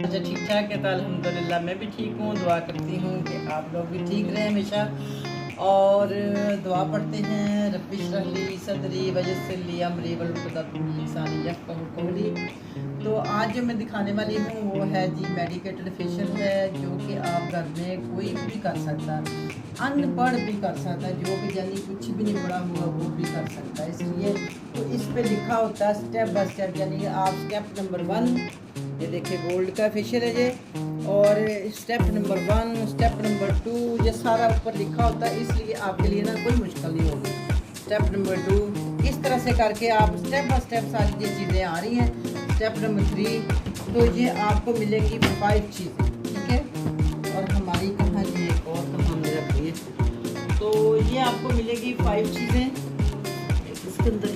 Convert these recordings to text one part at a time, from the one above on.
अच्छा, ठीक ठाक है तो अल्हम्दुलिल्लाह मैं भी ठीक हूँ। दुआ करती हूँ कि आप लोग भी ठीक रहें हमेशा। और दुआ पढ़ते हैं, रब्बी इश्रह ली सदरी वयस्सिर ली अमरी वहलुल मिन लिसानी यफ़क़हू क़ौली। तो आज जो मैं दिखाने वाली हूँ वो है जी मेडिकेटेड फेशियल है, जो कि आप घर में कोई भी कर सकता है, अनपढ़ भी कर सकता है, जो भी यानी कुछ भी नहीं पढ़ा हुआ वो भी कर सकता है। इसलिए तो इस पे लिखा होता है स्टेप बाय स्टेप, यानी आप स्टेप नंबर 1, ये देखिए गोल्ड का फेशियल है ये, और स्टेप नंबर 1, स्टेप नंबर 2, ये सारा ऊपर लिखा होता है, इसलिए आपके लिए ना कोई मुश्किल नहीं होगी। स्टेप नंबर 2 इस तरह से करके आप स्टेप बाय स्टेप सारी ये चीज़ें आ रही हैं। स्टेप नंबर 3 तो ये आपको मिलेगी 5 चीज़ें, ठीक है। और हमारी कहाँ ये एक और कहाँ हमने रख दी है, तो ये आपको मिलेगी 5 चीज़ें इसके अंदर।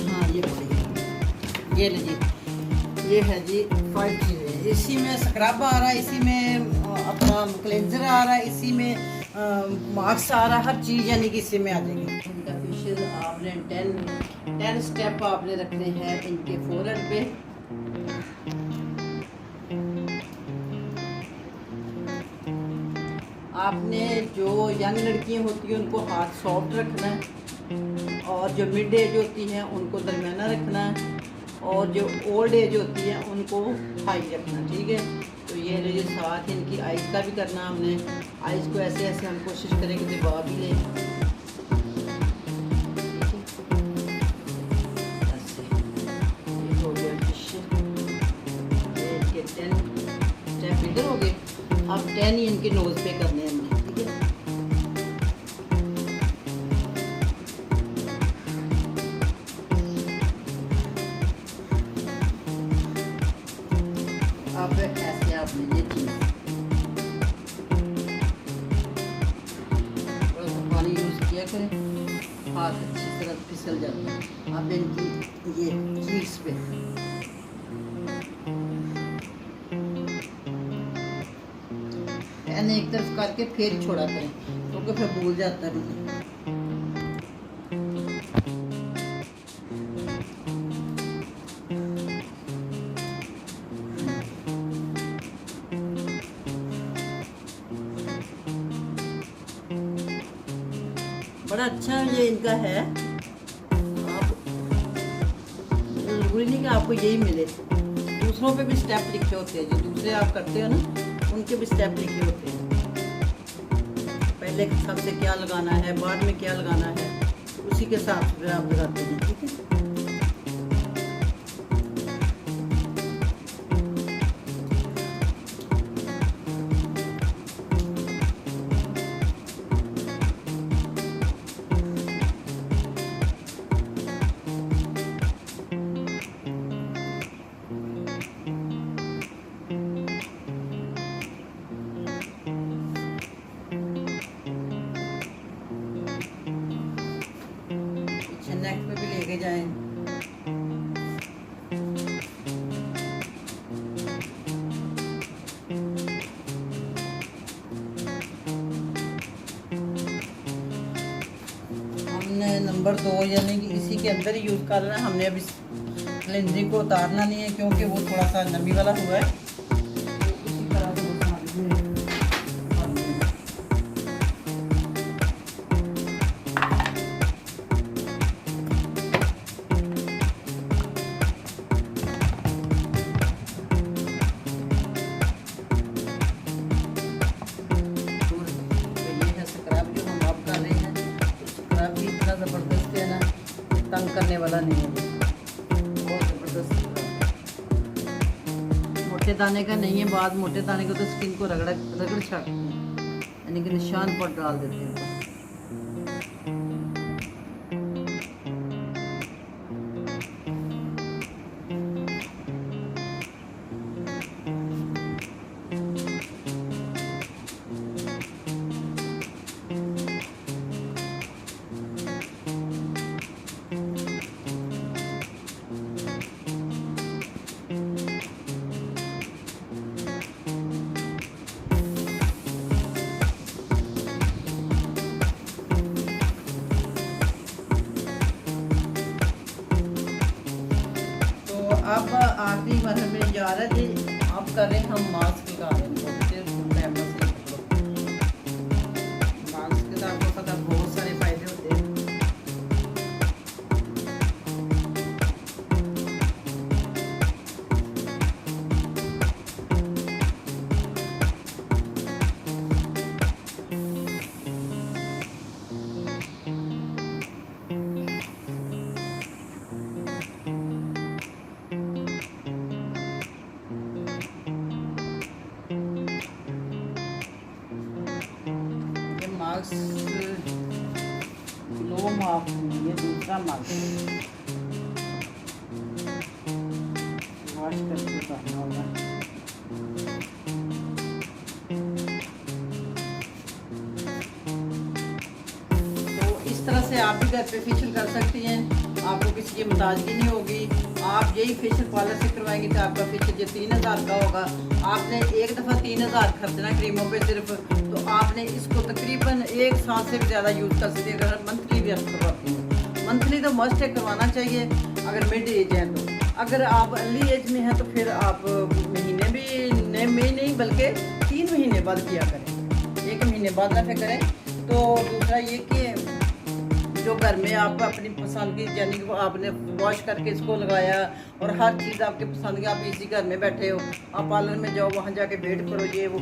हाँ ये पड़ेगी, ये लीजिए, ये है जी 5 चीज़ें। इसी में स्क्रब आ रहा है, इसी में अपना क्लेंजर आ रहा है, इसी में मास्क आ रहा है, हर चीज़ यानी कि इसी में आ जाएगी। इनका फेशियल आपने 10 स्टेप आपने रखने हैं इनके फोरहेड पे। आपने जो यंग लड़कियां होती हैं उनको हाथ सॉफ्ट रखना है, और जो मिड एज होती हैं उनको दरमियाना रखना है, और जो ओल्ड एज होती है उनको हाई रखना, ठीक है। तो ये जो साथ इनकी आइज़ का भी करना हमने, आइज़ को ऐसे ऐसे हम कोशिश करें कि दबा भी लें, ऐसे। ये हो गया फेशियल, ये इनके 10 स्टेप इधर हो गए। अब 10 ही इनके नोज़ पे करने हैं हमने, ठीक है। अब ऐसे आपने ये चीज़ थोड़ा सा पानी यूज़ किया करें, हाथ अच्छी तरह फिसल जाता है। अब इनकी ये चीज़ पे यानी एक तरफ करके फिर छोड़ा करें, क्योंकि फिर भूल जाता है। बड़ा अच्छा ये इनका है। आप जरूरी नहीं कि आपको यही मिले, दूसरों पे भी स्टेप लिखे होते हैं, जो दूसरे आप करते हो ना उनके भी स्टेप लिखे होते हैं। पहले सबसे क्या लगाना है, बाद में क्या लगाना है, उसी के हिसाब से आप लगाते हैं, ठीक है। नेक पे भी लेके जाएं। हमने नंबर 2 यानी कि इसी के अंदर ही यूज़ करना है। हमने अभी क्लेंजिंग को उतारना नहीं है, क्योंकि वो थोड़ा सा नमी वाला हुआ है। इसी तरह से ज़बरदस्त है ना, तंग करने वाला नहीं है, बहुत ज़बरदस्त। मोटे दाने का नहीं है, बाद मोटे दाने को तो स्किन को रगड़ रगड़ छाटते हैं, यानी कि निशान पर डाल देते हैं। कस्टमर हमें जा रहा है जी, आप कर रहे हैं हम मास्क लगा रहे हैं। मास्क के तो आपको पता बहुत सारे फायदे होते हैं। मास्क लो मास्क, ये दूसरा मास्क वॉश करके पहनना होगा। तो इस तरह से आप भी घर पे फेशियल कर सकती हैं, आपको किसी की मुताजगी नहीं होगी। आप यही फेशियल पार्लर से करवाएंगे तो आपका फेशियल जो 3000 का होगा, आपने एक दफ़ा 3000 खर्चना क्रीमों पे सिर्फ, तो आपने इसको तकरीबन 1 साल से भी ज़्यादा यूज़ कर सकते हैं। अगर मंथली भी करवाती हैं, मंथली तो मस्ट है, करवाना चाहिए अगर मिड एज है तो। अगर आप अर्ली एज में हैं तो फिर आप महीने भी में नहीं बल्कि 3 महीने बाद किया करें, 1 महीने बाद ना करें। तो दूसरा ये कि जो घर में आप अपनी पसंद की, यानी कि आपने वॉश करके इसको लगाया और हर चीज़ आपके पसंद की, आप इसी घर में बैठे हो, आप पार्लर में जाओ, वहाँ जाके वेट करो, ये वो